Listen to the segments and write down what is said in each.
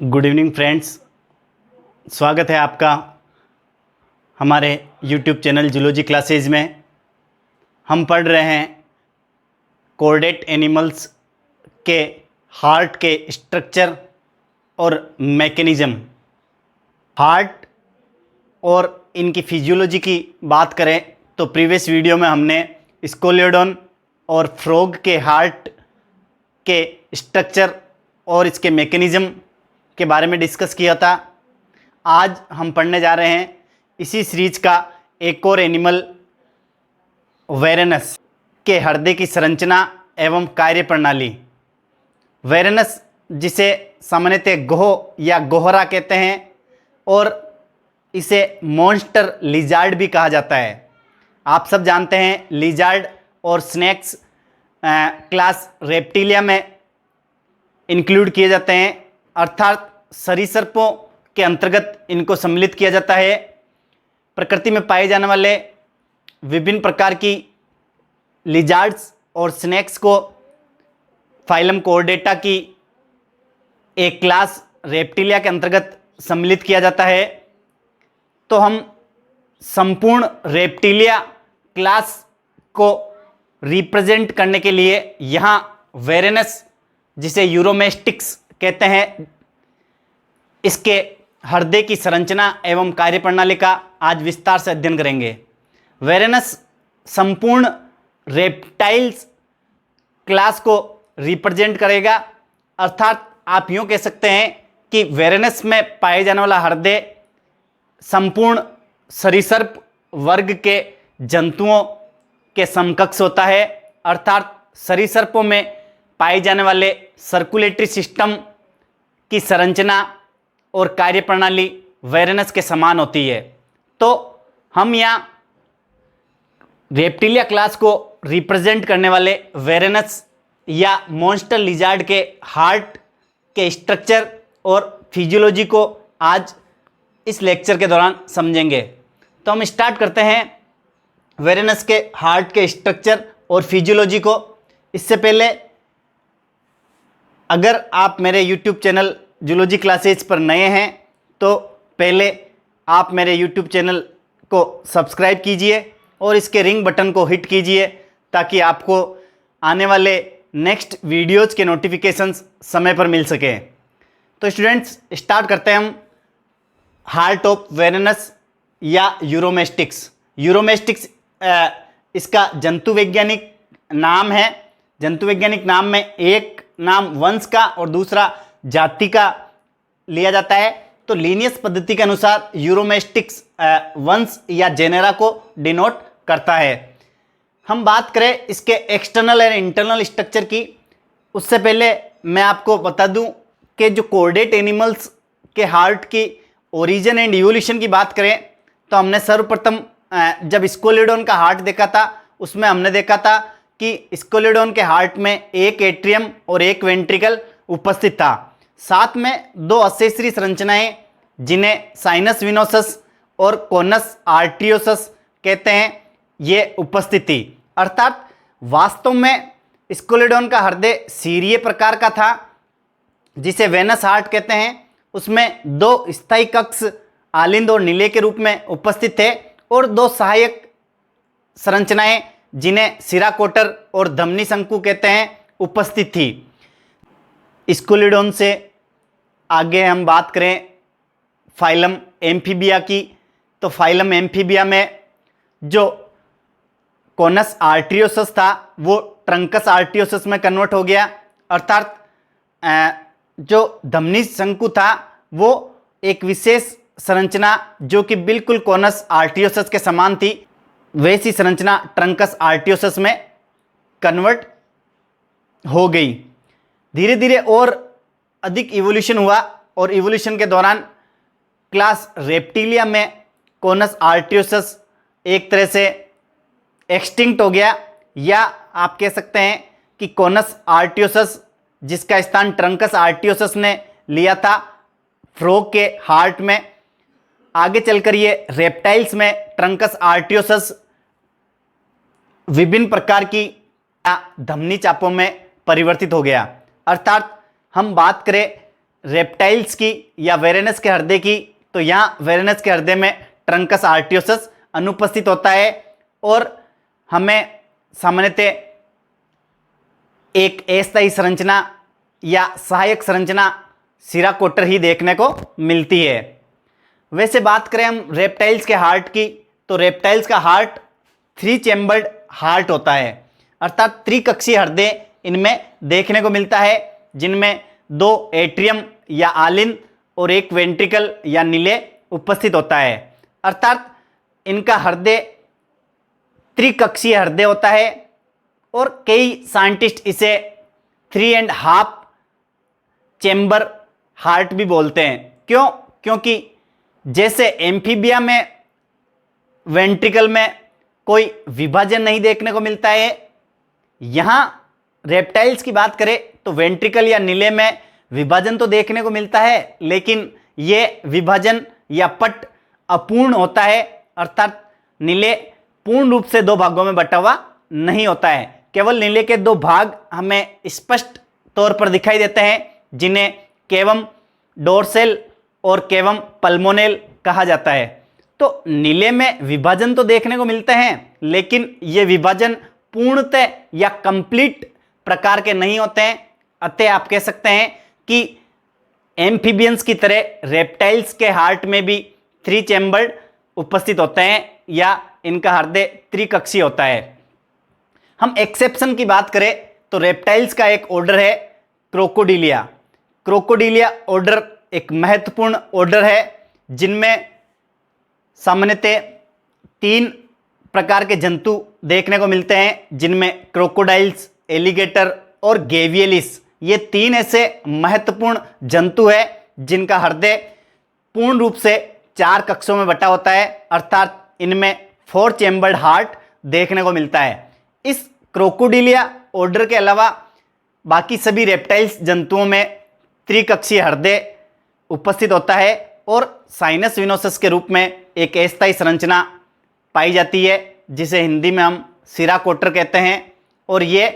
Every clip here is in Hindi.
गुड इवनिंग फ्रेंड्स, स्वागत है आपका हमारे यूट्यूब चैनल जूलॉजी क्लासेज में। हम पढ़ रहे हैं कॉर्डेट एनिमल्स के हार्ट के स्ट्रक्चर और मैकेनिज़्म। हार्ट और इनकी फिजियोलॉजी की बात करें तो प्रीवियस वीडियो में हमने स्कोलियोडॉन और फ्रॉग के हार्ट के स्ट्रक्चर और इसके मैकेनिज़्म के बारे में डिस्कस किया था। आज हम पढ़ने जा रहे हैं इसी सीरीज का एक और एनिमल, वेरेनस के हृदय की संरचना एवं कार्य प्रणाली। वेरेनस जिसे सामान्यतः गोह या गोहरा कहते हैं और इसे मॉन्स्टर लिजार्ड भी कहा जाता है। आप सब जानते हैं लिजार्ड और स्नेक्स क्लास रेप्टिलिया में इंक्लूड किए जाते हैं, अर्थात सरीसृपों के अंतर्गत इनको सम्मिलित किया जाता है। प्रकृति में पाए जाने वाले विभिन्न प्रकार की लिजार्ड्स और स्नेक्स को फाइलम कॉर्डेटा की एक क्लास रेप्टिलिया के अंतर्गत सम्मिलित किया जाता है। तो हम संपूर्ण रेप्टिलिया क्लास को रिप्रेजेंट करने के लिए यहाँ वेरेनस, जिसे यूरोमेस्टिक्स कहते हैं, इसके हृदय की संरचना एवं कार्यप्रणाली का आज विस्तार से अध्ययन करेंगे। वेरेनस संपूर्ण रेप्टाइल्स क्लास को रिप्रेजेंट करेगा, अर्थात आप यूँ कह सकते हैं कि वेरेनस में पाए जाने वाला हृदय संपूर्ण सरीसृप वर्ग के जंतुओं के समकक्ष होता है, अर्थात सरीसृपों में पाए जाने वाले सर्कुलेटरी सिस्टम की संरचना और कार्यप्रणाली वेरेनस के समान होती है। तो हम यहाँ रेप्टिलिया क्लास को रिप्रेजेंट करने वाले वेरेनस या मॉन्स्टर लिजार्ड के हार्ट के स्ट्रक्चर और फिजियोलॉजी को आज इस लेक्चर के दौरान समझेंगे। तो हम स्टार्ट करते हैं वेरेनस के हार्ट के स्ट्रक्चर और फिजियोलॉजी को। इससे पहले अगर आप मेरे यूट्यूब चैनल जूलॉजी क्लासेज पर नए हैं तो पहले आप मेरे यूट्यूब चैनल को सब्सक्राइब कीजिए और इसके रिंग बटन को हिट कीजिए ताकि आपको आने वाले नेक्स्ट वीडियोज़ के नोटिफिकेशंस समय पर मिल सके। तो स्टूडेंट्स, स्टार्ट करते हैं हम हार्ट ऑफ वेरेनस या यूरोमेस्टिक्स। यूरोमेस्टिक्स इसका जंतु वैज्ञानिक नाम है। जंतु वैज्ञानिक नाम में एक नाम वंश का और दूसरा जाति का लिया जाता है। तो लीनियस पद्धति के अनुसार यूरोमेस्टिक्स वंश या जेनेरा को डिनोट करता है। हम बात करें इसके एक्सटर्नल और इंटरनल स्ट्रक्चर की, उससे पहले मैं आपको बता दूं कि जो कॉर्डेट एनिमल्स के हार्ट की ओरिजिन एंड इवोल्यूशन की बात करें तो हमने सर्वप्रथम जब स्कोलियोडॉन का हार्ट देखा था उसमें हमने देखा था कि स्कोलियोडॉन के हार्ट में एक एट्रियम और एक वेंट्रिकल उपस्थित था। साथ में दो असेसरी संरचनाएं जिन्हें साइनस विनोसस और कोनस आर्टियोसस कहते हैं, ये उपस्थित थी। अर्थात वास्तव में स्कोलियोडॉन का हृदय सीरिये प्रकार का था जिसे वेनस हार्ट कहते हैं। उसमें दो स्थायी कक्ष आलिंद और नीले के रूप में उपस्थित थे और दो सहायक संरचनाएं जिन्हें सिरा कोटर और धमनी शंकु कहते हैं उपस्थित थी। स्कोलियोडॉन से आगे हम बात करें फाइलम एम्फीबिया की, तो फाइलम एम्फीबिया में जो कोनस आर्टियोसस था वो ट्रंकस आर्टियोसस में कन्वर्ट हो गया, अर्थात जो धमनी शंकु था वो एक विशेष संरचना जो कि बिल्कुल कोनस आर्टियोसस के समान थी, वैसी संरचना ट्रंकस आर्टियोसस में कन्वर्ट हो गई। धीरे धीरे और अधिक इवोल्यूशन हुआ और इवोल्यूशन के दौरान क्लास रेप्टिलिया में कोनस आर्टियोसस एक तरह से एक्सटिंक्ट हो गया, या आप कह सकते हैं कि कोनस आर्टियोसस जिसका स्थान ट्रंकस आर्टियोसस ने लिया था फ्रॉग के हार्ट में, आगे चलकर ये रेप्टाइल्स में ट्रंकस आर्टियोसस विभिन्न प्रकार की धमनी चापों में परिवर्तित हो गया। अर्थात हम बात करें रेप्टाइल्स की या वेरेनस के हृदय की, तो यहाँ वेरेनस के हृदय में ट्रंकस आर्टियोसस अनुपस्थित होता है और हमें सामान्यतः एक अस्थायी संरचना या सहायक संरचना सिरा कोटर ही देखने को मिलती है। वैसे बात करें हम रेप्टाइल्स के हार्ट की, तो रेप्टाइल्स का हार्ट 3 चैम्बर्ड हार्ट होता है, अर्थात त्रिकक्षीय हृदय इनमें देखने को मिलता है, जिनमें 2 एट्रियम या आलिंद और 1 वेंट्रिकल या नीले उपस्थित होता है। अर्थात इनका हृदय त्रिकक्षीय हृदय होता है और कई साइंटिस्ट इसे 3.5 चैम्बर हार्ट भी बोलते हैं। क्यों? क्योंकि जैसे एम्फीबिया में वेंट्रिकल में कोई विभाजन नहीं देखने को मिलता है, यहाँ रेप्टाइल्स की बात करें तो वेंट्रिकल या नीले में विभाजन तो देखने को मिलता है, लेकिन ये विभाजन या पट अपूर्ण होता है, अर्थात नीले पूर्ण रूप से 2 भागों में बटा हुआ नहीं होता है। केवल नीले के 2 भाग हमें स्पष्ट तौर पर दिखाई देते हैं, जिन्हें केवम डोर्सेल और केवम पल्मोनेल कहा जाता है। तो नीले में विभाजन तो देखने को मिलते हैं, लेकिन ये विभाजन पूर्णतः या कंप्लीट प्रकार के नहीं होते हैं। अतः आप कह सकते हैं कि एम्फीबियंस की तरह रेप्टाइल्स के हार्ट में भी 3 चैम्बर्ड उपस्थित होते हैं या इनका हृदय त्रिकक्षीय होता है। हम एक्सेप्शन की बात करें तो रेप्टाइल्स का एक ऑर्डर है क्रोकोडिलिया। क्रोकोडिलिया ऑर्डर एक महत्वपूर्ण ऑर्डर है, जिनमें सामान्यतः 3 प्रकार के जंतु देखने को मिलते हैं, जिनमें क्रोकोडाइल्स, एलिगेटर और गेवियलिस, ये 3 ऐसे महत्वपूर्ण जंतु हैं जिनका हृदय पूर्ण रूप से 4 कक्षों में बटा होता है, अर्थात इनमें 4 चैम्बर्ड हार्ट देखने को मिलता है। इस क्रोकोडिलिया ऑर्डर के अलावा बाकी सभी रेप्टाइल्स जंतुओं में त्रिकक्षीय हृदय उपस्थित होता है और साइनस विनोसस के रूप में एक अस्थायी संरचना पाई जाती है, जिसे हिंदी में हम सिरा कोटर कहते हैं। और ये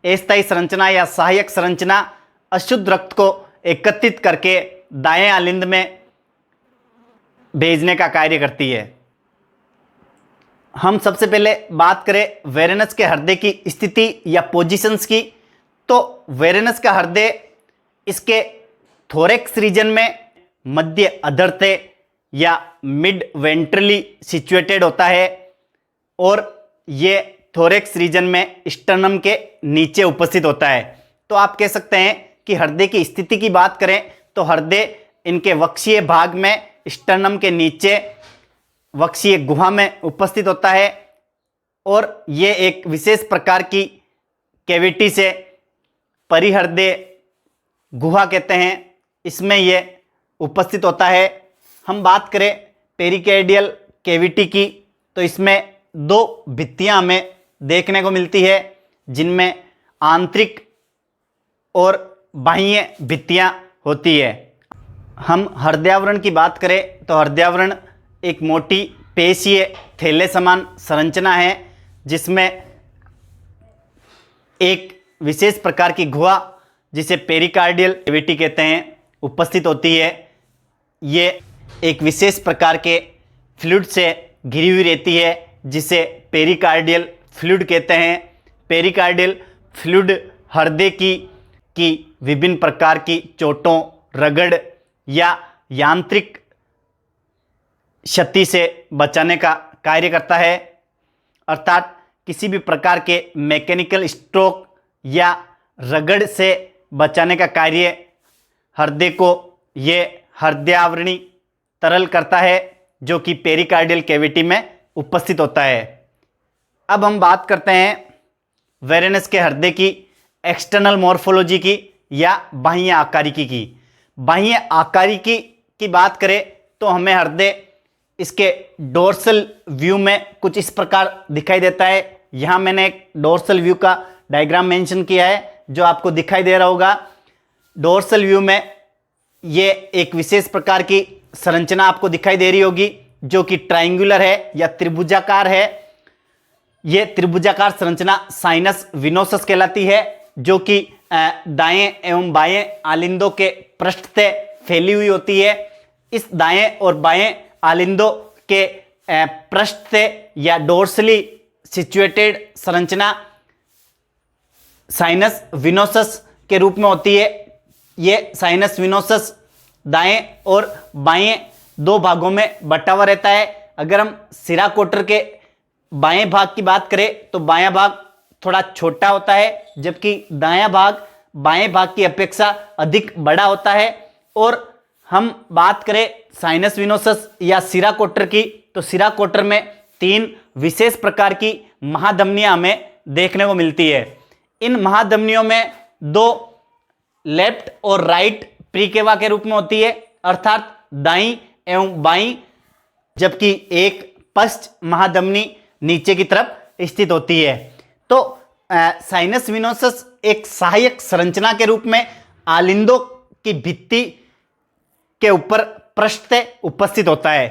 अस्थायी संरचना या सहायक संरचना अशुद्ध रक्त को एकत्रित करके दाएं आलिंद में भेजने का कार्य करती है। हम सबसे पहले बात करें वेरेनस के हृदय की स्थिति या पोजीशंस की, तो वेरेनस का हृदय इसके थोरेक्स रीजन में मध्य अधरते या मिड वेंट्रली सिचुएटेड होता है और ये थोरेक्स रीजन में स्टर्नम के नीचे उपस्थित होता है। तो आप कह सकते हैं कि हृदय की स्थिति की बात करें तो हृदय इनके वक्षीय भाग में स्टर्नम के नीचे वक्षीय गुहा में उपस्थित होता है और ये एक विशेष प्रकार की कैविटी से परिहृदय गुहा कहते हैं, इसमें ये उपस्थित होता है। हम बात करें पेरिकार्डियल कैविटी की, तो इसमें 2 भित्तियां हमें देखने को मिलती है, जिनमें आंतरिक और बाह्य भित्तियां होती है। हम हृदयावरण की बात करें तो हृदयावरण एक मोटी पेशीय थैले समान संरचना है, जिसमें एक विशेष प्रकार की गुहा जिसे पेरिकार्डियल कैविटी कहते हैं उपस्थित होती है। ये एक विशेष प्रकार के फ्लूइड से घिरी हुई रहती है, जिसे पेरिकार्डियल फ्लूइड कहते हैं। पेरिकार्डियल फ्लूइड हृदय की विभिन्न प्रकार की चोटों, रगड़ या यांत्रिक क्षति से बचाने का कार्य करता है, अर्थात किसी भी प्रकार के मैकेनिकल स्ट्रोक या रगड़ से बचाने का कार्य हृदय को ये हृदयावरणी तरल करता है, जो कि पेरिकार्डियल कैविटी में उपस्थित होता है। अब हम बात करते हैं वेरेनस के हृदय की एक्सटर्नल मॉर्फोलॉजी की या बाह्य आकारिकी की। बाह्य आकारिकी की बात करें तो हमें हृदय इसके डोर्सल व्यू में कुछ इस प्रकार दिखाई देता है। यहाँ मैंने एक डोर्सल व्यू का डायग्राम मेंशन किया है, जो आपको दिखाई दे रहा होगा। डोर्सल व्यू में ये एक विशेष प्रकार की संरचना आपको दिखाई दे रही होगी, जो कि ट्रायंगुलर है या त्रिभुजाकार है। ये त्रिभुजाकार संरचना साइनस विनोसस कहलाती है, जो कि दाएं एवं बाएं आलिंदों के पृष्ठ से फैली हुई होती है। इस दाएं और बाएं आलिंदों के पृष्ठ से या डोर्सली सिचुएटेड संरचना साइनस विनोसस के रूप में होती है। ये साइनस विनोसस दाएं और बाएं दो भागों में बटा हुआ रहता है। अगर हम सिरा कोटर के बाएं भाग की बात करें तो बायां भाग थोड़ा छोटा होता है, जबकि दायां भाग बाएं भाग की अपेक्षा अधिक बड़ा होता है। और हम बात करें साइनस विनोसस या सिरा कोटर की, तो सिरा कोटर में 3 विशेष प्रकार की महाधमनियां हमें देखने को मिलती है। इन महाधमनियों में 2 लेफ्ट और राइट प्रीकेवा के रूप में होती है, अर्थात दाईं एवं बाईं, जबकि एक पश्च महाधमनी नीचे की तरफ स्थित होती है। तो साइनस विनोसस एक सहायक संरचना के रूप में आलिंदों की भित्ति के ऊपर पृष्ठ से उपस्थित होता है।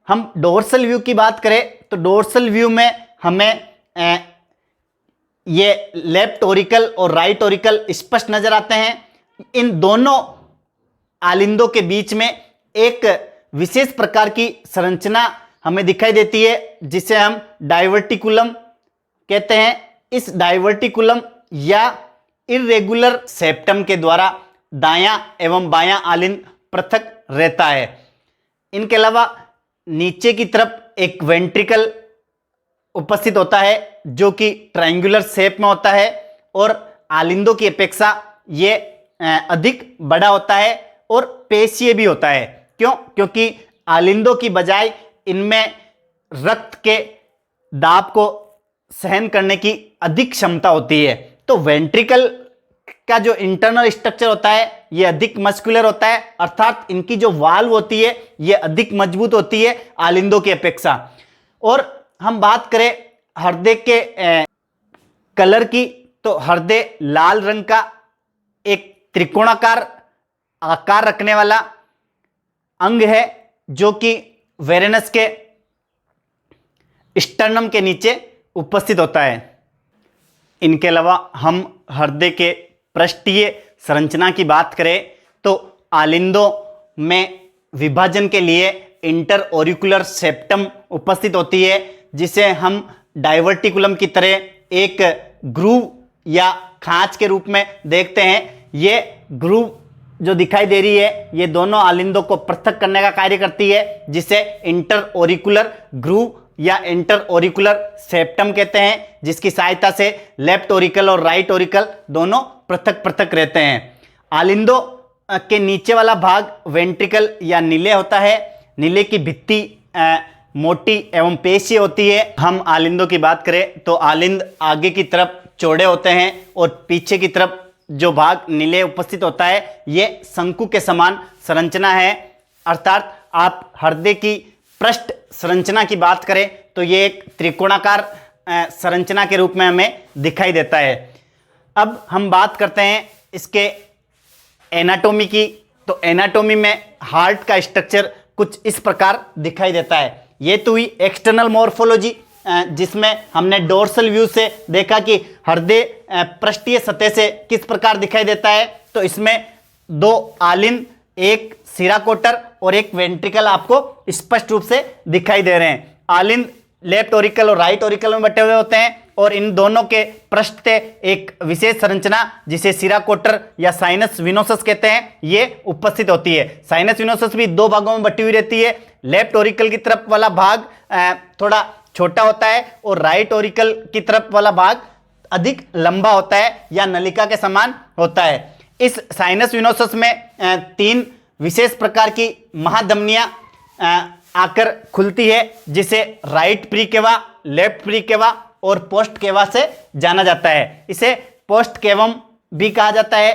हम डोर्सल व्यू की बात करें तो डोर्सल व्यू में हमें ये लेफ्ट ओरिकल और राइट ओरिकल स्पष्ट नजर आते हैं। इन दोनों आलिंदों के बीच में एक विशेष प्रकार की संरचना हमें दिखाई देती है, जिसे हम डाइवर्टिकुलम कहते हैं। इस डाइवर्टिकुलम या इर्रेगुलर सेप्टम के द्वारा दायां एवं बायां आलिंद पृथक रहता है। इनके अलावा नीचे की तरफ एक वेंट्रिकल उपस्थित होता है, जो कि ट्रायंगुलर शेप में होता है और आलिंदों की अपेक्षा ये अधिक बड़ा होता है और पेशीय भी होता है। क्यों? क्योंकि आलिंदों की बजाय इनमें रक्त के दाब को सहन करने की अधिक क्षमता होती है। तो वेंट्रिकल का जो इंटरनल स्ट्रक्चर होता है ये अधिक मस्कुलर होता है, अर्थात इनकी जो वाल्व होती है ये अधिक मजबूत होती है आलिंदों की अपेक्षा। और हम बात करें हृदय के कलर की, तो हृदय लाल रंग का एक त्रिकोणाकार आकार रखने वाला अंग है, जो कि वेरेनस के स्टर्नम के नीचे उपस्थित होता है। इनके अलावा हम हृदय के पृष्ठीय संरचना की बात करें तो आलिंदों में विभाजन के लिए इंटर ऑरिकुलर सेप्टम उपस्थित होती है, जिसे हम डाइवर्टिकुलम की तरह एक ग्रूव या खांच के रूप में देखते हैं। ये ग्रूव जो दिखाई दे रही है ये दोनों आलिंदों को पृथक करने का कार्य करती है, जिसे इंटर ऑरिकुलर ग्रूव या इंटर ऑरिकुलर सेप्टम कहते हैं, जिसकी सहायता से लेफ्ट ओरिकल और राइट ओरिकल दोनों पृथक पृथक रहते हैं। आलिंदों के नीचे वाला भाग वेंट्रिकल या नीले होता है। नीले की भित्ति मोटी एवं पेशीय होती है। हम आलिंदों की बात करें तो आलिंद आगे की तरफ चौड़े होते हैं और पीछे की तरफ जो भाग नीले उपस्थित होता है ये शंकु के समान संरचना है। अर्थात आप हृदय की पृष्ठ संरचना की बात करें तो ये एक त्रिकोणाकार संरचना के रूप में हमें दिखाई देता है। अब हम बात करते हैं इसके एनाटोमी की। तो एनाटोमी में हार्ट का स्ट्रक्चर कुछ इस प्रकार दिखाई देता है। ये तो हुई एक्सटर्नल मॉर्फोलॉजी, जिसमें हमने डोर्सल व्यू से देखा कि हृदय पृष्ठीय सतह से किस प्रकार दिखाई देता है। तो इसमें 2 आलिंद, एक सिरा कोटर और एक वेंट्रिकल आपको स्पष्ट रूप से दिखाई दे रहे हैं। आलिंद लेफ्ट ओरिकल और राइट ओरिकल में बटे हुए होते हैं और इन दोनों के पृष्ठ से एक विशेष संरचना जिसे सिरा कोटर या साइनस विनोसस कहते हैं ये उपस्थित होती है। साइनस विनोसस भी 2 भागों में बटी हुई रहती है। लेफ्ट ओरिकल की तरफ वाला भाग थोड़ा छोटा होता है और राइट ओरिकल की तरफ वाला भाग अधिक लंबा होता है या नलिका के समान होता है। इस साइनस विनोसस में 3 विशेष प्रकार की महाधमनियां आकर खुलती है, जिसे राइट प्रीकेवा, लेफ्ट प्रीकेवा और पोस्ट केवा से जाना जाता है। इसे पोस्ट केवम भी कहा जाता है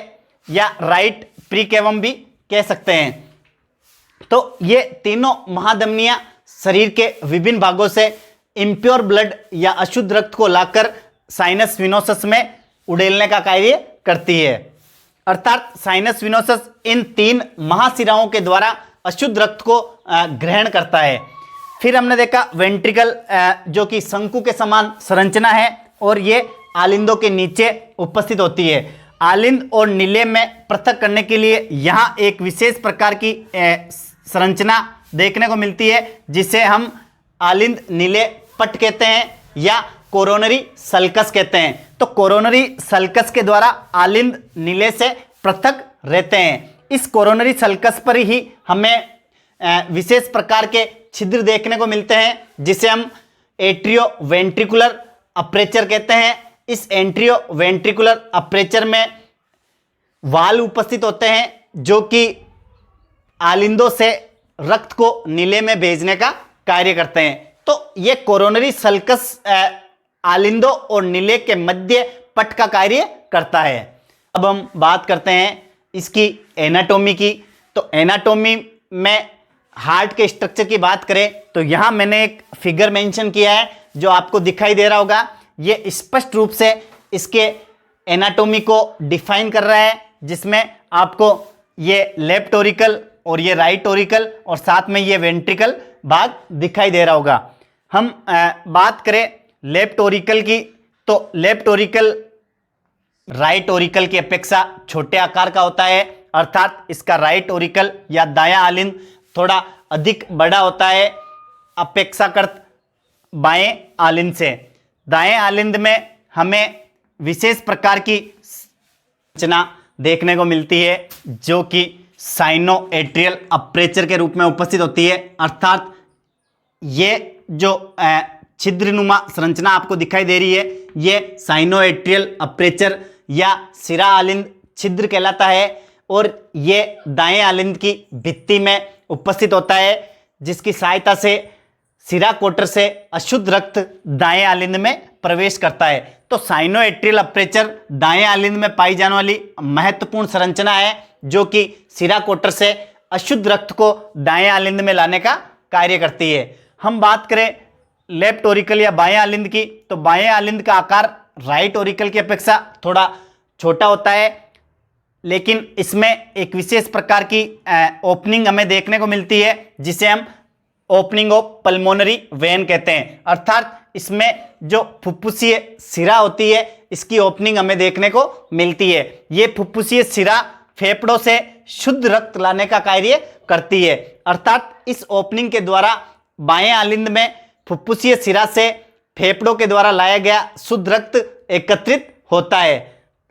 या राइट प्रीकेवम भी कह सकते हैं। तो ये तीनों महाधमनियां शरीर के विभिन्न भागों से इम्प्योर ब्लड या अशुद्ध रक्त को लाकर साइनस विनोसस में उड़ेलने का कार्य करती है। अर्थात साइनस विनोसस इन 3 महाशिराओं के द्वारा अशुद्ध रक्त को ग्रहण करता है। फिर हमने देखा वेंट्रिकल, जो कि शंकु के समान संरचना है और ये आलिंदों के नीचे उपस्थित होती है। आलिंद और नीले में पृथक करने के लिए यहाँ एक विशेष प्रकार की संरचना देखने को मिलती है जिसे हम आलिंद नीले पट कहते हैं या कोरोनरी सल्कस कहते हैं। तो कोरोनरी सल्कस के द्वारा आलिंद नीले से पृथक रहते हैं। इस कोरोनरी सल्कस पर ही हमें विशेष प्रकार के छिद्र देखने को मिलते हैं जिसे हम एट्रियो वेंट्रिकुलर अपर्चर कहते हैं। इस एंट्रियो वेंट्रिकुलर अपर्चर में वाल्व उपस्थित होते हैं जो कि आलिंदों से रक्त को नीले में भेजने का कार्य करते हैं। तो ये कोरोनरी सल्कस आलिंदों और नीले के मध्य पट का कार्य करता है। अब हम बात करते हैं इसकी एनाटॉमी की। तो एनाटॉमी में हार्ट के स्ट्रक्चर की बात करें तो यहाँ मैंने एक फिगर मेंशन किया है जो आपको दिखाई दे रहा होगा। ये स्पष्ट रूप से इसके एनाटॉमी को डिफाइन कर रहा है जिसमें आपको ये लेफ्ट ऑरिकल और ये राइट ऑरिकल और साथ में ये वेंट्रिकल भाग दिखाई दे रहा होगा। हम बात करें लेफ्ट ऑरिकल की तो लेफ्ट ऑरिकल राइट ऑरिकल की अपेक्षा छोटे आकार का होता है, अर्थात इसका राइट ऑरिकल या दायां आलिंद थोड़ा अधिक बड़ा होता है अपेक्षाकृत बाएं आलिंद से। दाएं आलिंद में हमें विशेष प्रकार की संरचना देखने को मिलती है जो कि साइनोएट्रियल अपर्चर के रूप में उपस्थित होती है, अर्थात ये जो छिद्रनुमा संरचना आपको दिखाई दे रही है ये साइनोएट्रियल अपर्चर या सिरा आलिंद छिद्र कहलाता है और ये दाएं आलिंद की भित्ति में उपस्थित होता है जिसकी सहायता से सिरा कोटर से अशुद्ध रक्त दाएं आलिंद में प्रवेश करता है। तो साइनोएट्रियल अपर्चर दाएं आलिंद में पाई जाने वाली महत्वपूर्ण संरचना है जो कि सिरा कोटर से अशुद्ध रक्त को दाएं आलिंद में लाने का कार्य करती है। हम बात करें लेफ्ट ऑरिकल या बाएं आलिंद की तो बाएं आलिंद का आकार राइट ऑरिकल की अपेक्षा थोड़ा छोटा होता है, लेकिन इसमें एक विशेष प्रकार की ओपनिंग हमें देखने को मिलती है जिसे हम ओपनिंग ऑफ पल्मोनरी वेन कहते हैं, अर्थात इसमें जो फुफ्फुसीय सिरा होती है इसकी ओपनिंग हमें देखने को मिलती है। ये फुफ्फुसीय सिरा फेफड़ों से शुद्ध रक्त लाने का कार्य करती है, अर्थात इस ओपनिंग के द्वारा बाएं आलिंद में फुफ्फुसीय सिरा से फेफड़ों के द्वारा लाया गया शुद्ध रक्त एकत्रित होता है,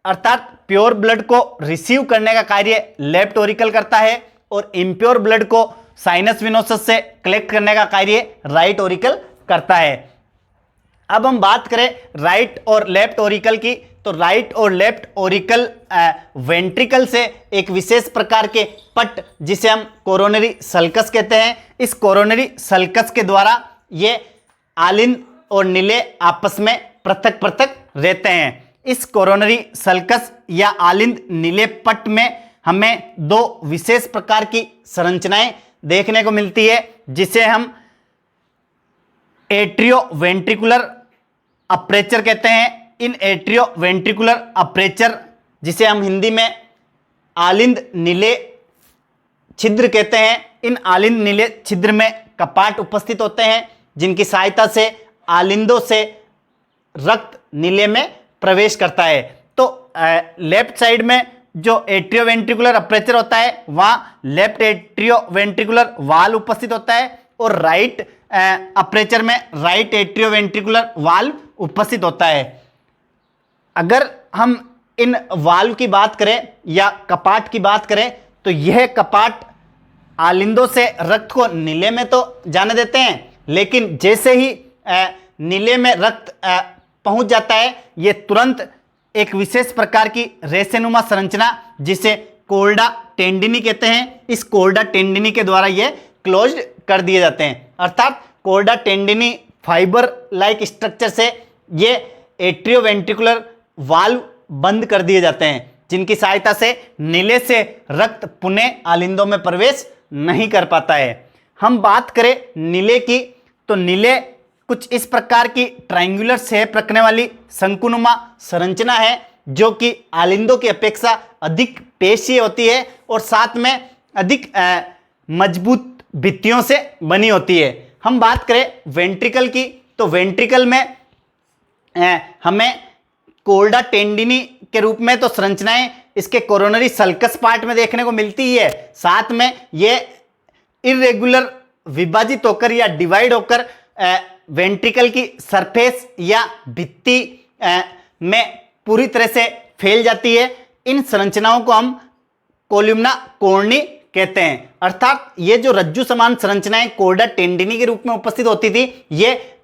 अर्थात प्योर ब्लड को रिसीव करने का कार्य लेफ्ट ऑरिकल करता है और इम्प्योर ब्लड को साइनस विनोसस से कलेक्ट करने का कार्य राइट ऑरिकल करता है। अब हम बात करें राइट और लेफ्ट ऑरिकल की तो राइट और लेफ्ट ऑरिकल वेंट्रिकल से एक विशेष प्रकार के पट जिसे हम कोरोनरी सल्कस कहते हैं, इस कोरोनरी सल्कस के द्वारा ये आलिंद और नीले आपस में पृथक पृथक रहते हैं। इस कोरोनरी सल्कस या आलिंद नीले पट में हमें दो विशेष प्रकार की संरचनाएं देखने को मिलती है जिसे हम एट्रियो वेंट्रिकुलर अपर्चर कहते हैं। इन एट्रियो वेंट्रिकुलर अपर्चर जिसे हम हिंदी में आलिंद नीले छिद्र कहते हैं, इन आलिंद नीले छिद्र में कपाट उपस्थित होते हैं जिनकी सहायता से आलिंदों से रक्त नीले में प्रवेश करता है। तो लेफ्ट साइड में जो एट्रियो वेंट्रिकुलर अपर्चर होता है वहाँ लेफ्ट एट्रियो वेंट्रिकुलर वाल्व उपस्थित होता है और राइट अपर्चर में राइट एट्रियो वेंट्रिकुलर वाल्व उपस्थित होता है। अगर हम इन वाल्व की बात करें या कपाट की बात करें तो यह कपाट आलिंदों से रक्त को नीले में तो जाने देते हैं, लेकिन जैसे ही नीले में रक्त पहुंच जाता है ये तुरंत एक विशेष प्रकार की रेसेनुमा संरचना जिसे कोल्डा टेंडिनी कहते हैं, इस कोल्डा टेंडिनी के द्वारा ये क्लोज्ड कर दिए जाते हैं, अर्थात कोल्डा टेंडिनी फाइबर लाइक स्ट्रक्चर से ये एट्रियो वेंट्रिकुलर वाल्व बंद कर दिए जाते हैं जिनकी सहायता से नीले से रक्त पुनः आलिंदों में प्रवेश नहीं कर पाता है। हम बात करें नीले की तो नीले कुछ इस प्रकार की ट्रायंगुलर शेप रखने वाली शंकुनुमा संरचना है जो कि आलिंदों की अपेक्षा अधिक पेशीय होती है और साथ में अधिक मजबूत भित्तियों से बनी होती है। हम बात करें वेंट्रिकल की तो वेंट्रिकल में हमें कोल्डा टेंडिनी के रूप में तो संरचनाएं इसके कोरोनरी सल्कस पार्ट में देखने को मिलती ही है, साथ में ये इरेगुलर विभाजित होकर या डिवाइड होकर वेंट्रिकल की सरफेस या भित्ति में पूरी तरह से फैल जाती है। इन संरचनाओं को हम कोलुमना कोर्नी कहते हैं। अर्थात ये जो रज्जु समान संरचनाएं कॉर्डा टेंडिनी के रूप में उपस्थित होती थी, ये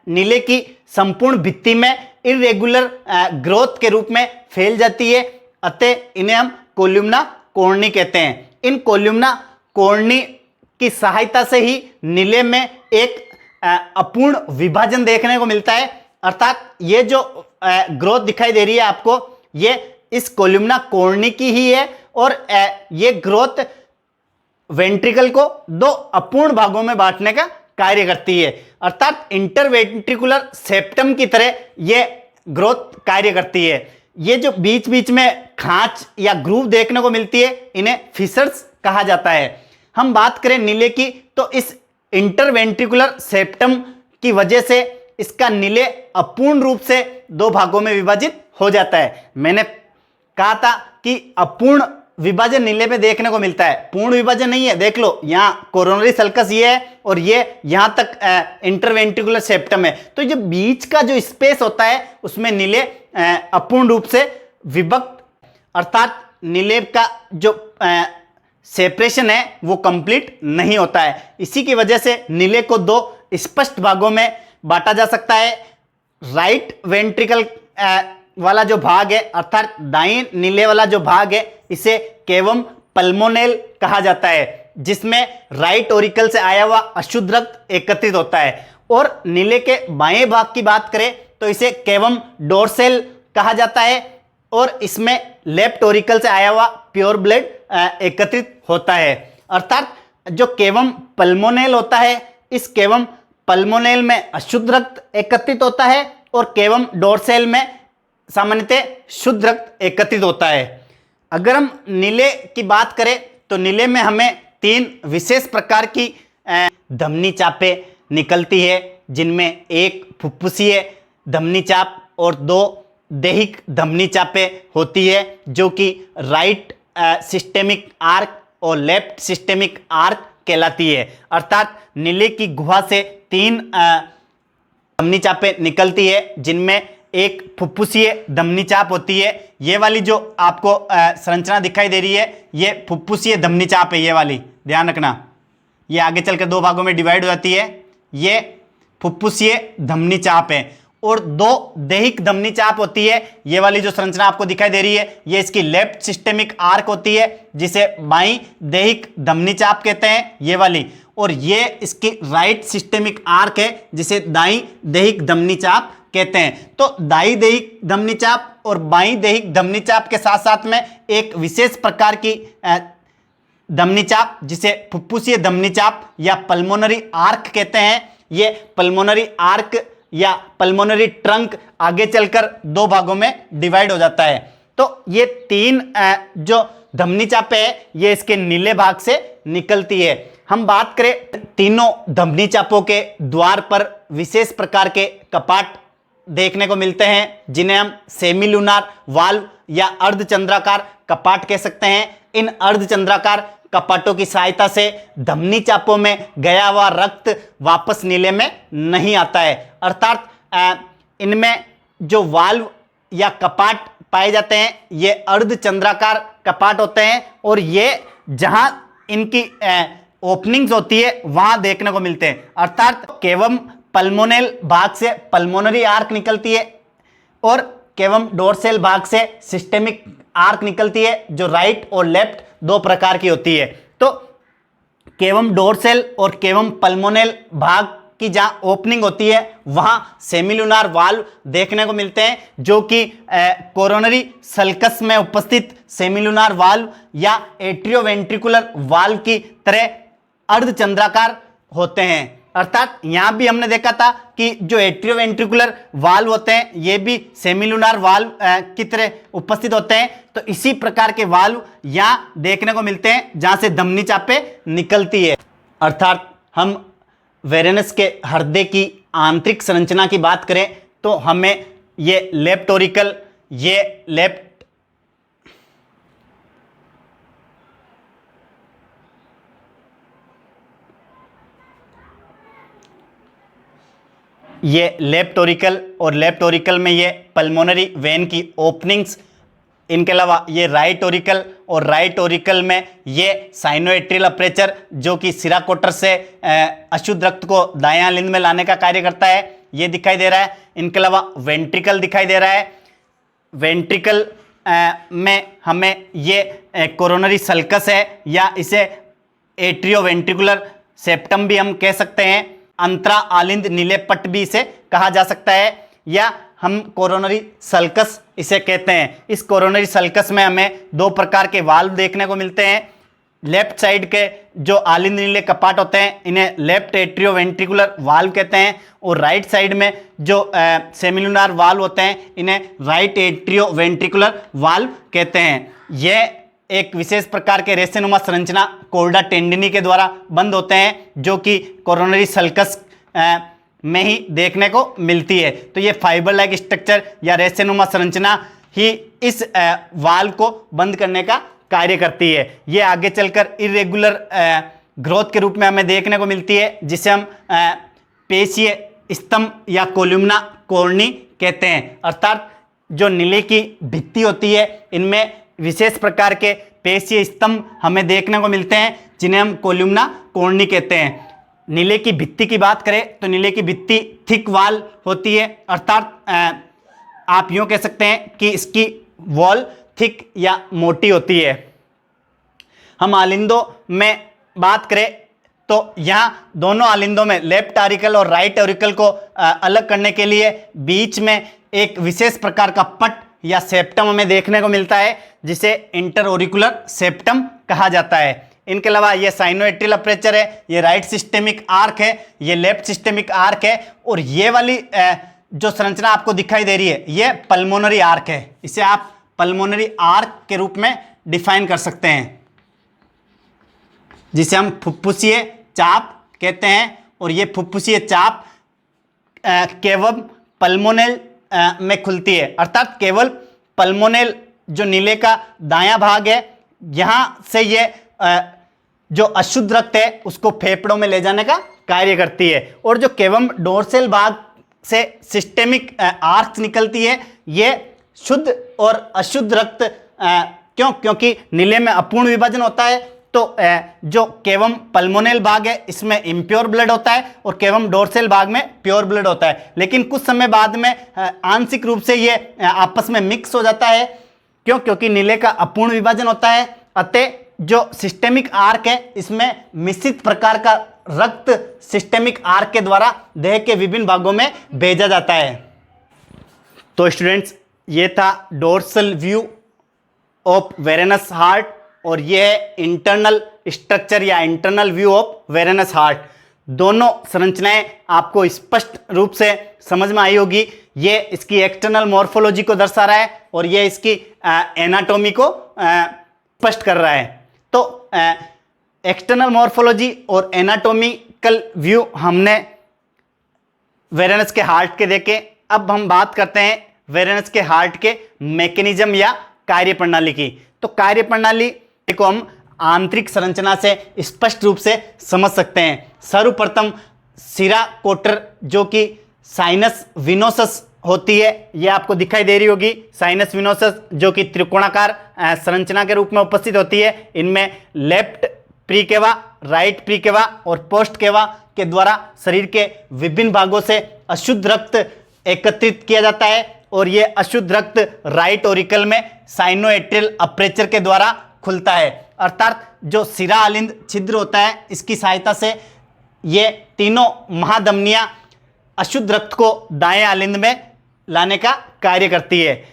नीले की संपूर्ण भित्ति में इरेगुलर ग्रोथ के रूप में फैल जाती है, अतः इन्हें हम कोलुमना कोर्नी कहते हैं। इन कोलुमना कोर्नी की सहायता से ही नीले में एक अपूर्ण विभाजन देखने को मिलता है। अर्थात ये जो ग्रोथ दिखाई दे रही है आपको, ये इस कोलुमना कोर्नी की ही है और ये ग्रोथ वेंट्रिकल को दो अपूर्ण भागों में बांटने का कार्य करती है। अर्थात इंटरवेंट्रिकुलर सेप्टम की तरह ये ग्रोथ कार्य करती है। ये जो बीच बीच में खांच या ग्रूव देखने को मिलती है, इन्हें फिशर्स कहा जाता है। हम बात करें नीले की, तो इस इंटरवेंट्रिकुलर सेप्टम की वजह से इसका नीले अपूर्ण रूप से दो भागों में विभाजित हो जाता है। मैंने कहा था कि अपूर्ण विभाजन नीले में देखने को मिलता है, पूर्ण विभाजन नहीं है। देख लो, यहाँ कोरोनरी सल्कस ये है और ये यहाँ तक इंटरवेंट्रिकुलर सेप्टम है, तो ये बीच का जो स्पेस होता है उसमें नीले अपूर्ण रूप से विभक्त, अर्थात नीले का जो सेपरेशन है वो कंप्लीट नहीं होता है। इसी की वजह से नीले को दो स्पष्ट भागों में बांटा जा सकता है। राइट वेंट्रिकल वाला जो भाग है, अर्थात दाईं नीले वाला जो भाग है, इसे केवम पल्मोनेल कहा जाता है, जिसमें राइट ओरिकल से आया हुआ अशुद्ध रक्त एकत्रित होता है। और नीले के बाएं भाग की बात करें तो इसे केवम डोर्सेल कहा जाता है और इसमें लेफ्ट ओरिकल से आया हुआ प्योर ब्लड एकत्रित होता है। अर्थात जो केवम पल्मोनेल होता है, इस केवम पल्मोनेल में अशुद्ध रक्त एकत्रित होता है और केवम डोर्सेल में सामान्यतः शुद्ध रक्त एकत्रित होता है। अगर हम नीले की बात करें तो नीले में हमें तीन विशेष प्रकार की धमनी चापें निकलती है, जिनमें एक फुफ्फुसीय धमनी चाप और दो दैहिक धमनी चापें होती है, जो कि राइट सिस्टेमिक आर्क और लेफ्ट सिस्टेमिक आर्क कहलाती है। अर्थात नीले की गुहा से तीन धमनी चापें निकलती है, जिनमें एक फुफ्फुसीय धमनी चाप होती है। ये वाली जो आपको संरचना दिखाई दे रही है, ये फुफ्फुसीय धमनी चाप है। ये वाली ध्यान रखना, ये आगे चलकर दो भागों में डिवाइड हो जाती है। ये फुफ्फुसीय धमनी चाप है। और दो दैहिक धमनी चाप होती है। ये वाली जो संरचना आपको दिखाई दे रही है, ये इसकी लेफ्ट सिस्टेमिक आर्क होती है, जिसे बाईं दैहिक धमनी चाप कहते हैं, ये वाली। और ये इसकी राइट सिस्टेमिक आर्क है, जिसे दाईं दैहिक धमनी चाप कहते हैं। तो दाईं दैहिक धमनी चाप और बाईं दैहिक धमनी चाप के साथ साथ में एक विशेष प्रकार की धमनी चाप, जिसे फुफ्फुसीय धमनी चाप या पल्मोनरी आर्क कहते हैं। ये पल्मोनरी आर्क या पल्मोनरी ट्रंक आगे चलकर दो भागों में डिवाइड हो जाता है। तो ये तीन जो धमनी चापें है, ये इसके नीले भाग से निकलती है। हम बात करें, तीनों धमनी चापों के द्वार पर विशेष प्रकार के कपाट देखने को मिलते हैं, जिन्हें हम सेमीलुनार वाल्व या अर्धचंद्राकार कपाट कह सकते हैं। इन अर्धचंद्राकार कपाटों की सहायता से धमनी चापों में गया हुआ रक्त वापस नीले में नहीं आता है। अर्थात इनमें जो वाल्व या कपाट पाए जाते हैं, ये अर्धचंद्राकार कपाट होते हैं और ये जहां इनकी ओपनिंग्स होती है वहां देखने को मिलते हैं। अर्थात केवम पल्मोनेल भाग से पल्मोनरी आर्क निकलती है और केवम डोर्सेल भाग से सिस्टेमिक आर्क निकलती है, जो राइट और लेफ्ट दो प्रकार की होती है। तो केवम डोर्सेल और केवम पल्मोनेल भाग की जहां ओपनिंग होती है वहां सेमीलुनार वाल्व देखने को मिलते हैं, जो कि कोरोनरी सल्कस में उपस्थित सेमीलुनार वाल्व या एट्रियोवेंट्रिकुलर वाल्व की तरह अर्धचंद्राकार होते हैं। अर्थात यहां भी हमने देखा था कि जो एट्रियोवेंट्रिकुलर वाल्व होते हैं, ये भी सेमीलुनार वाल्व की तरह उपस्थित होते हैं। तो इसी प्रकार के वाल्व यहां देखने को मिलते हैं, जहां से धमनी चापें निकलती है। अर्थात हम वेरेनस के हृदय की आंतरिक संरचना की बात करें तो हमें ये लेफ्ट ओरिकल ये लेफ्ट ऑरिकल और लेफ्ट ऑरिकल में ये पल्मोनरी वेन की ओपनिंग्स, इनके अलावा ये राइट ऑरिकल और राइट ऑरिकल में ये साइनोएट्रियल अपर्चर जो कि सिरा कोटर से अशुद्ध रक्त को दायां लिंग में लाने का कार्य करता है, ये दिखाई दे रहा है। इनके अलावा वेंट्रिकल दिखाई दे रहा है। वेंट्रिकल में हमें ये कोरोनरी सल्कस है या इसे एट्रियोवेंट्रिकुलर सेप्टम भी हम कह सकते हैं। अंतरा आलिंद नीले पट भी इसे कहा जा सकता है या हम कोरोनरी सल्कस इसे कहते हैं। इस कोरोनरी सल्कस में हमें दो प्रकार के वाल्व देखने को मिलते हैं। लेफ्ट साइड के जो आलिंद नीले कपाट होते हैं इन्हें लेफ्ट एट्रियोवेंट्रिकुलर वाल्व कहते हैं और राइट साइड में जो सेमिलुनार वाल्व होते हैं इन्हें राइट एट्रियोवेंट्रिकुलर वाल्व कहते हैं। यह एक विशेष प्रकार के रेशेनुमा संरचना कोर्डा टेंडिनी के द्वारा बंद होते हैं जो कि कोरोनरी सल्कस में ही देखने को मिलती है। तो ये फाइबर लाइक स्ट्रक्चर या रेशेनुमा संरचना ही इस वाल्व को बंद करने का कार्य करती है। ये आगे चलकर इरेगुलर ग्रोथ के रूप में हमें देखने को मिलती है जिसे हम पेशीय स्तंभ या कोलुमना कोर्नी कहते हैं। अर्थात जो नीले की भित्ति होती है इनमें विशेष प्रकार के पेशीय स्तंभ हमें देखने को मिलते हैं जिन्हें हम कोलुमना कोर्नी कहते हैं। नीले की भित्ति की बात करें तो नीले की भित्ति थिक वॉल होती है, अर्थात आप यूँ कह सकते हैं कि इसकी वॉल थिक या मोटी होती है। हम आलिंदों में बात करें तो यहाँ दोनों आलिंदों में लेफ्ट ऑरिकल और राइट ऑरिकल को अलग करने के लिए बीच में एक विशेष प्रकार का पट या सेप्टम हमें देखने को मिलता है जिसे इंटरओरिकुलर सेप्टम कहा जाता है। इनके अलावा ये साइनोएट्रियल अपर्चर है, ये राइट सिस्टेमिक आर्क है, ये लेफ्ट सिस्टेमिक आर्क है और ये वाली जो संरचना आपको दिखाई दे रही है ये पल्मोनरी आर्क है। इसे आप पल्मोनरी आर्क के रूप में डिफाइन कर सकते हैं जिसे हम फुफ्फुसीय चाप कहते हैं और ये फुफ्फुसीय चाप केवल पल्मोनेल में खुलती है, अर्थात केवल पल्मोनेल जो नीले का दायां भाग है यहाँ से ये जो अशुद्ध रक्त है उसको फेफड़ों में ले जाने का कार्य करती है और जो केवम डोर्सल भाग से सिस्टेमिक आर्क निकलती है ये शुद्ध और अशुद्ध रक्त क्योंकि नीले में अपूर्ण विभाजन होता है तो जो केवम पल्मोनेल भाग है इसमें इम्प्योर ब्लड होता है और केवम डोर्सल भाग में प्योर ब्लड होता है, लेकिन कुछ समय बाद में आंशिक रूप से ये आपस में मिक्स हो जाता है क्योंकि नीले का अपूर्ण विभाजन होता है। अतः जो सिस्टेमिक आर्क है इसमें मिश्रित प्रकार का रक्त सिस्टेमिक आर्क के द्वारा देह के विभिन्न भागों में भेजा जाता है। तो स्टूडेंट्स ये था डोर्सल व्यू ऑफ वेरेनस हार्ट और ये है इंटरनल स्ट्रक्चर या इंटरनल व्यू ऑफ वेरेनस हार्ट। दोनों संरचनाएं आपको स्पष्ट रूप से समझ में आई होगी। ये इसकी एक्सटर्नल मॉर्फोलॉजी को दर्शा रहा है और ये इसकी एनाटॉमी को स्पष्ट कर रहा है। तो एक्सटर्नल मॉर्फोलॉजी और एनाटॉमिकल व्यू हमने वेरेनस के हार्ट के देखे। अब हम बात करते हैं वेरेनस के हार्ट के मैकेनिज्म या कार्य प्रणाली की। तो कार्य प्रणाली को हम आंतरिक संरचना से स्पष्ट रूप से समझ सकते हैं। सर्वप्रथम सिरा कोटर जो कि साइनस विनोसस होती है, ये आपको दिखाई दे रही होगी। साइनस विनोसस जो कि त्रिकोणाकार संरचना के रूप में उपस्थित होती है। इनमें लेफ्ट प्रीकेवा, राइट प्रीकेवा और पोस्ट केवा के द्वारा शरीर के विभिन्न भागों से अशुद्ध रक्त एकत्रित किया जाता है और ये अशुद्ध रक्त राइट ऑरिकल में साइनोएट्रियल अपर्चर के द्वारा खुलता है। अर्थात जो सिरा आलिंद छिद्र होता है इसकी सहायता से ये तीनों महाधमनियां अशुद्ध रक्त को दाएं आलिंद में लाने का कार्य करती है।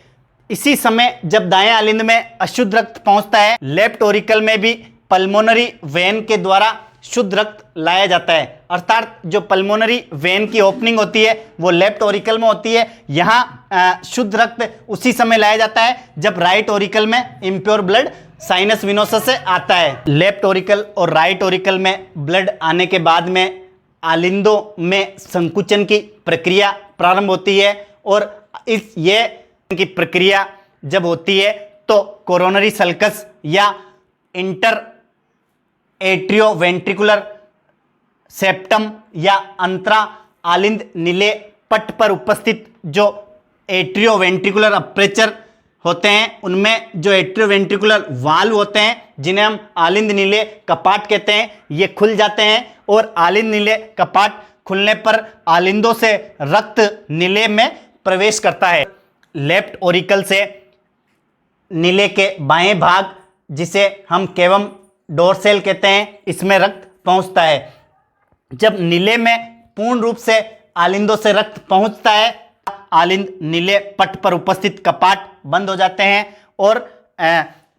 इसी समय जब दाएं आलिंद में अशुद्ध रक्त पहुंचता है लेफ्ट ऑरिकल में भी पल्मोनरी वेन के द्वारा शुद्ध रक्त लाया जाता है। अर्थात जो पल्मोनरी वेन की ओपनिंग होती है वो लेफ्ट ऑरिकल में होती है। यहाँ शुद्ध रक्त उसी समय लाया जाता है जब राइट ऑरिकल में इम्प्योर ब्लड साइनस विनोसस से आता है। लेफ्ट ऑरिकल और राइट ऑरिकल में ब्लड आने के बाद में आलिंदों में संकुचन की प्रक्रिया प्रारंभ होती है और ये की प्रक्रिया जब होती है तो कोरोनरी सल्कस या इंटर एट्रियोवेंट्रिकुलर सेप्टम या अंतरा आलिंद नीले पट पर उपस्थित जो एट्रियोवेंट्रिकुलर अपर्चर होते हैं, उनमें जो एट्रियोवेंट्रिकुलर वाल्व होते हैं जिन्हें हम आलिंद नीले कपाट कहते हैं, ये खुल जाते हैं और आलिंद नीले कपाट खुलने पर आलिंदों से रक्त नीले में प्रवेश करता है। लेफ्ट ओरिकल से नीले के बाएं भाग, जिसे हम केवम डोर्सेल कहते हैं, इसमें रक्त पहुंचता है। जब नीले में पूर्ण रूप से आलिंदों से रक्त पहुंचता है, आलिंद नीले पट पर उपस्थित कपाट बंद हो जाते हैं और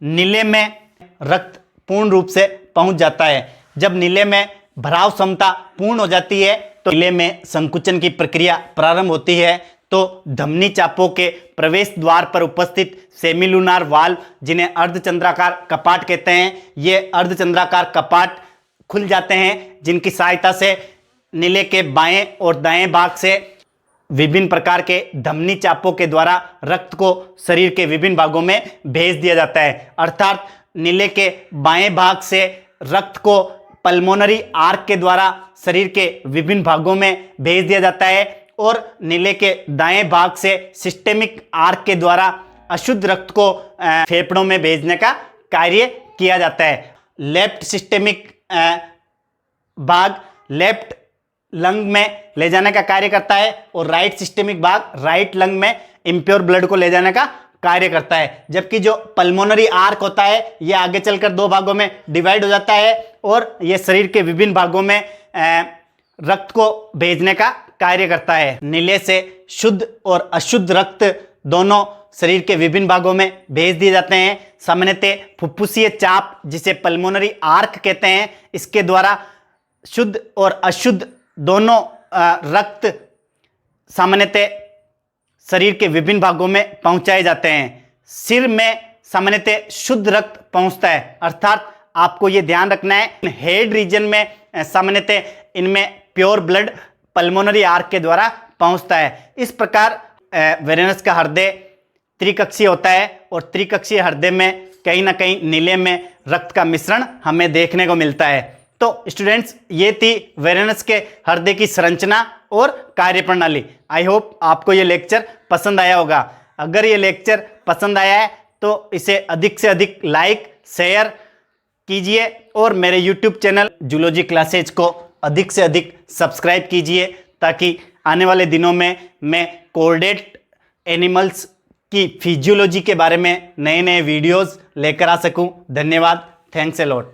नीले में रक्त पूर्ण रूप से पहुंच जाता है। जब नीले में भराव क्षमता पूर्ण हो जाती है तो नीले में संकुचन की प्रक्रिया प्रारंभ होती है। तो धमनी चापों के प्रवेश द्वार पर उपस्थित सेमिलुनार वाल्व, जिन्हें अर्धचंद्राकार कपाट कहते हैं, ये अर्धचंद्राकार कपाट खुल जाते हैं, जिनकी सहायता से नीले के बाएं और दाएं भाग से विभिन्न प्रकार के धमनी चापों के द्वारा रक्त को शरीर के विभिन्न भागों में भेज दिया जाता है। अर्थात नीले के बाएं भाग से रक्त को पल्मोनरी आर्क के द्वारा शरीर के विभिन्न भागों में भेज दिया जाता है और नीले के दाएं भाग से सिस्टेमिक आर्क के द्वारा अशुद्ध रक्त को फेफड़ों में भेजने का कार्य किया जाता है। लेफ्ट सिस्टेमिक भाग लेफ्ट लंग में ले जाने का कार्य करता है और राइट सिस्टेमिक भाग राइट लंग में इम्प्योर ब्लड को ले जाने का कार्य करता है। जबकि जो पल्मोनरी आर्क होता है ये आगे चलकर दो भागों में डिवाइड हो जाता है और ये शरीर के विभिन्न भागों में रक्त को भेजने का कार्य करता है। नीले से शुद्ध और अशुद्ध रक्त दोनों शरीर के विभिन्न भागों में भेज दिए जाते हैं। सामान्यतः फुफ्फुसीय चाप, जिसे पल्मोनरी आर्क कहते हैं, इसके द्वारा शुद्ध और अशुद्ध दोनों रक्त सामान्यतः शरीर के विभिन्न भागों में पहुंचाए जाते हैं। सिर में सामान्यतः शुद्ध रक्त पहुंचता है, अर्थात आपको यह ध्यान रखना है हेड रीजन में सामान्यतः इनमें प्योर ब्लड पल्मोनरी आर्क के द्वारा पहुंचता है। इस प्रकार वेरेनस का हृदय त्रिकक्षीय होता है और त्रिकक्षीय हृदय में कहीं ना कहीं नीले में रक्त का मिश्रण हमें देखने को मिलता है। तो स्टूडेंट्स, ये थी वेरेनस के हृदय की संरचना और कार्यप्रणाली। आई होप आपको ये लेक्चर पसंद आया होगा। अगर ये लेक्चर पसंद आया है तो इसे अधिक से अधिक लाइक शेयर कीजिए और मेरे यूट्यूब चैनल जूलॉजी क्लासेज को अधिक से अधिक सब्सक्राइब कीजिए, ताकि आने वाले दिनों में मैं कोऑर्डिनेट एनिमल्स की फिजियोलॉजी के बारे में नए नए वीडियोस लेकर आ सकूं। धन्यवाद। Thanks a lot.